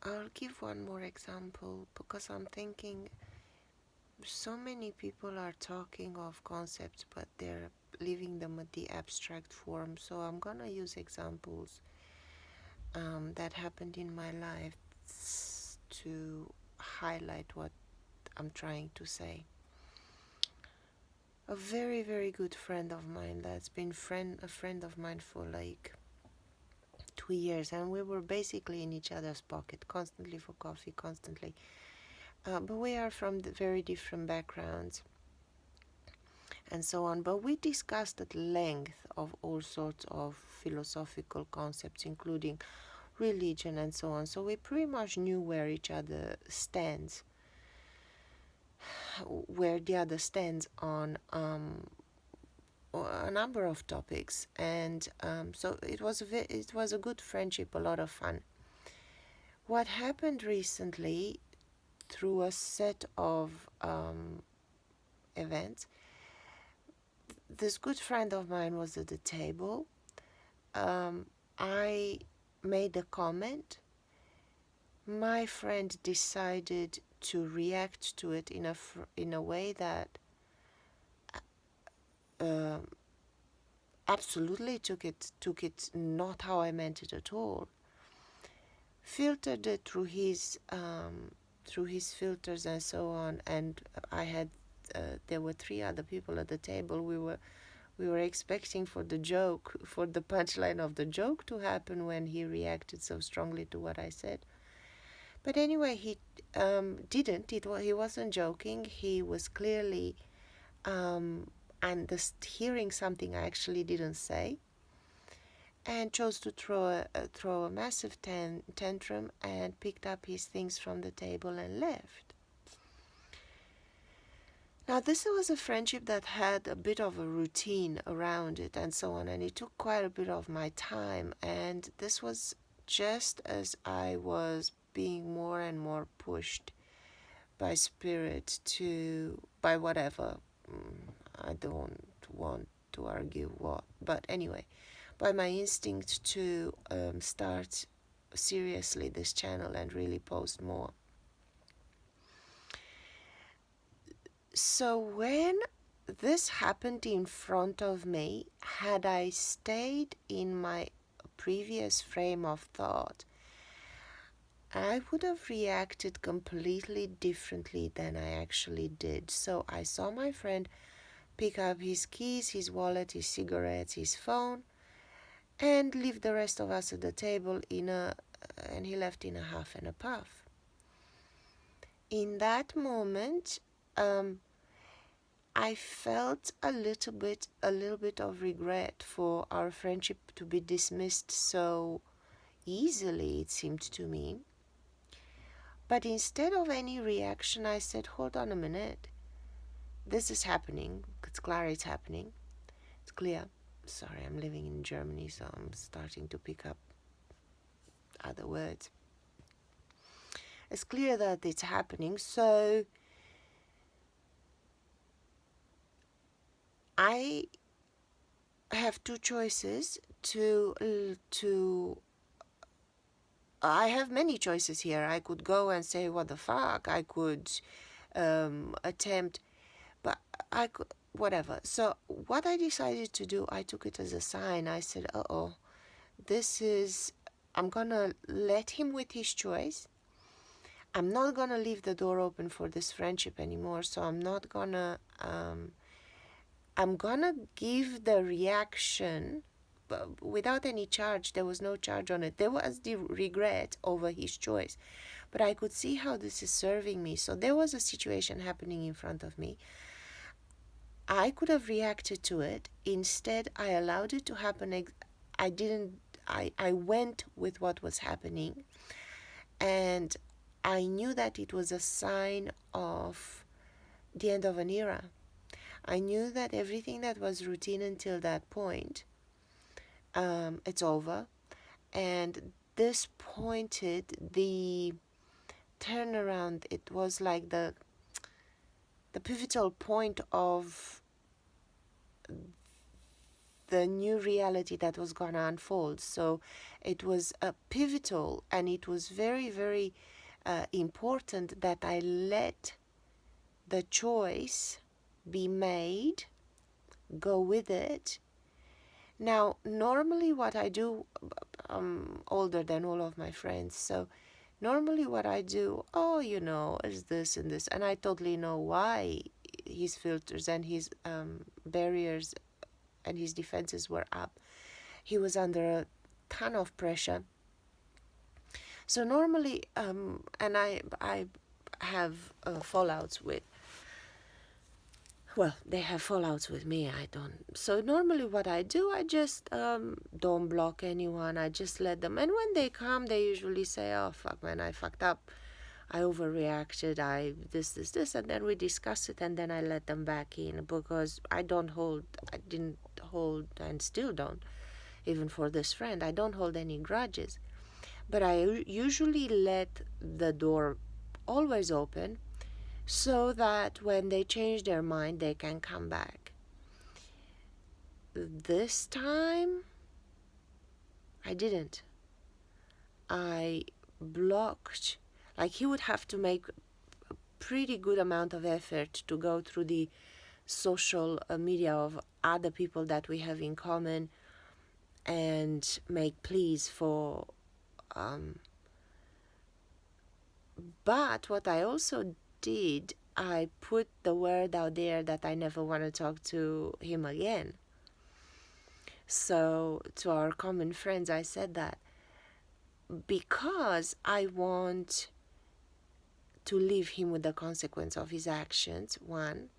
I'll give one more example because I'm thinking so many people are talking of concepts, but they're leaving them at the abstract form. So I'm gonna use examples that happened in my life to highlight what I'm trying to say. A very, very good friend of mine that's been a friend of mine for like 2 years, and we were basically in each other's pocket constantly for coffee, constantly. But we are from very different backgrounds and so on. But we discussed at length of all sorts of philosophical concepts, including religion and so on. So we pretty much knew where each other stands, where the other stands on a number of topics, and so it was a good friendship, a lot of fun. What happened recently, through a set of events, this good friend of mine was at the table. I made a comment. My friend decided to react to it in a way that uh, absolutely took it not how I meant it at all. Filtered it through his filters and so on. And I had there were 3 other people at the table. We were expecting for the punchline of the joke to happen when he reacted so strongly to what I said. But anyway, he didn't. He wasn't joking. He was clearly hearing something I actually didn't say, and chose to throw a massive tantrum and picked up his things from the table and left. Now, this was a friendship that had a bit of a routine around it and so on, and it took quite a bit of my time. And this was just as I was being more and more pushed by spirit by whatever. I don't want to argue what, but anyway, by my instinct to start seriously this channel and really post more. So when this happened in front of me, had I stayed in my previous frame of thought, I would have reacted completely differently than I actually did. So I saw my friend pick up his keys, his wallet, his cigarettes, his phone, and leave the rest of us at the table and he left in a huff and a puff. In that moment, I felt a little bit of regret for our friendship to be dismissed so easily, it seemed to me. But instead of any reaction, I said, hold on a minute. This is happening. It's clear it's happening. It's clear. Sorry, I'm living in Germany, so I'm starting to pick up other words. It's clear that it's happening, so I have 2 choices I have many choices here. I could go and say, what the fuck? I could attempt, but I could, whatever. So what I decided to do, I took it as a sign. I said, I'm gonna let him with his choice. I'm not gonna leave the door open for this friendship anymore, so I'm gonna give the reaction without any charge. There was no charge on it. There was the regret over his choice, but I could see how this is serving me. So there was a situation happening in front of me. I could have reacted to it. Instead, I allowed it to happen. I went with what was happening, and I knew that it was a sign of the end of an era. I knew that everything that was routine until that point, it's over. And this pointed the turnaround. It was like the pivotal point of the new reality that was going to unfold. So it was pivotal, and it was very, very important that I let the choice be made, go with it. Now, normally what I do, I'm older than all of my friends, so normally what I do, is this and this, and I totally know why his filters and his barriers and his defenses were up. He was under a ton of pressure. So normally, and I have fallouts with, well, they have fallouts with me. I don't. So normally what I do, I just don't block anyone. I just let them. And when they come, they usually say, oh, fuck, man, I fucked up. I overreacted. This. And then we discuss it, and then I let them back in, because I didn't hold, and still don't, even for this friend, I don't hold any grudges. But I usually let the door always open, so that when they change their mind, they can come back. This time, I didn't. I blocked. Like, he would have to make a pretty good amount of effort to go through the social media of other people that we have in common and make pleas for. But what I also did, I put the word out there that I never want to talk to him again. So to our common friends, I said that because I want to leave him with the consequence of his actions, one,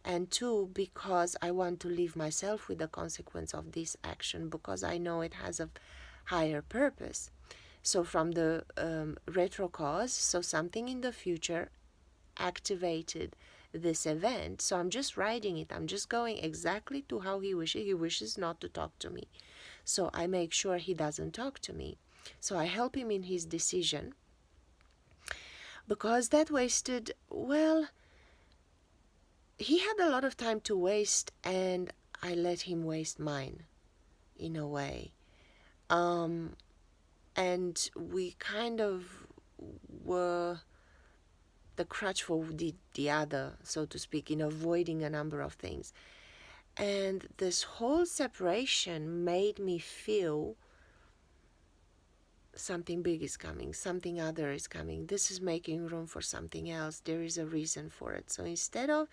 and two, because I want to leave myself with the consequence of this action, because I know it has a higher purpose. So from the retro cause, so something in the future activated this event. So I'm just writing it. I'm just going exactly to how he wishes. He wishes not to talk to me. So I make sure he doesn't talk to me. So I help him in his decision. Because that wasted, well, he had a lot of time to waste, and I let him waste mine, in a way. And we kind of were the crutch for the other, so to speak, in avoiding a number of things. And this whole separation made me feel something big is coming, something other is coming. This is making room for something else. There is a reason for it. So instead of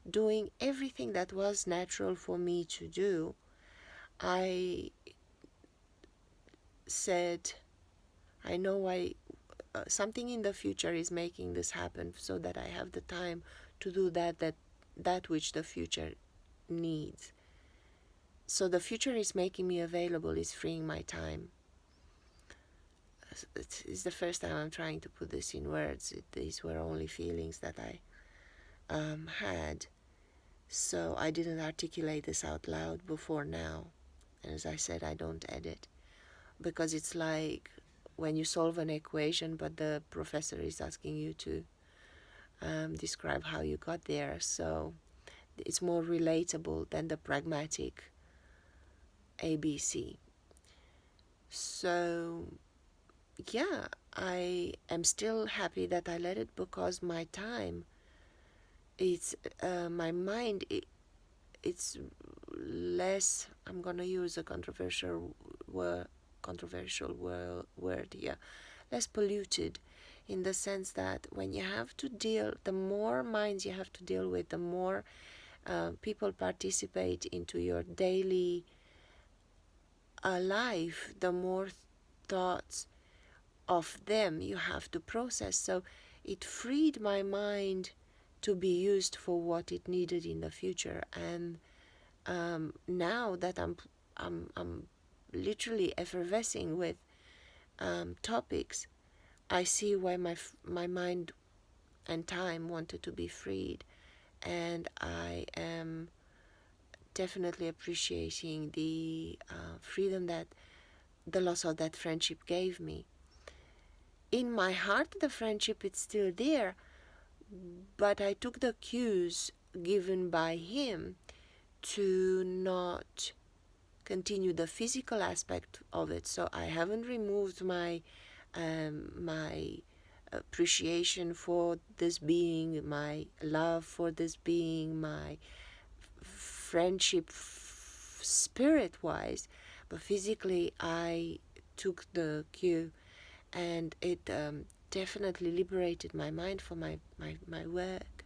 doing everything that was natural for me to do, I said, I know something in the future is making this happen, so that I have the time to do that which the future needs. So the future is making me available, is freeing my time. It's the first time I'm trying to put this in words. These were only feelings that I had. So I didn't articulate this out loud before now. And as I said, I don't edit. Because it's like when you solve an equation, but the professor is asking you to describe how you got there. So it's more relatable than the pragmatic ABC. So yeah, I am still happy that I let it, because my time, it's my mind, it's less, I'm gonna use a controversial word here, less polluted, in the sense that when you have to deal, the more minds you have to deal with, the more people participate into your daily life, the more thoughts of them you have to process. So it freed my mind to be used for what it needed in the future. And now that I'm literally effervescing with topics, I see why my mind and time wanted to be freed, and I am definitely appreciating the freedom that the loss of that friendship gave me. In my heart, the friendship is still there, but I took the cues given by him to not continue the physical aspect of it. So I haven't removed my appreciation for this being, my love for this being, my friendship spirit wise, but physically I took the cue, and it definitely liberated my mind for my work.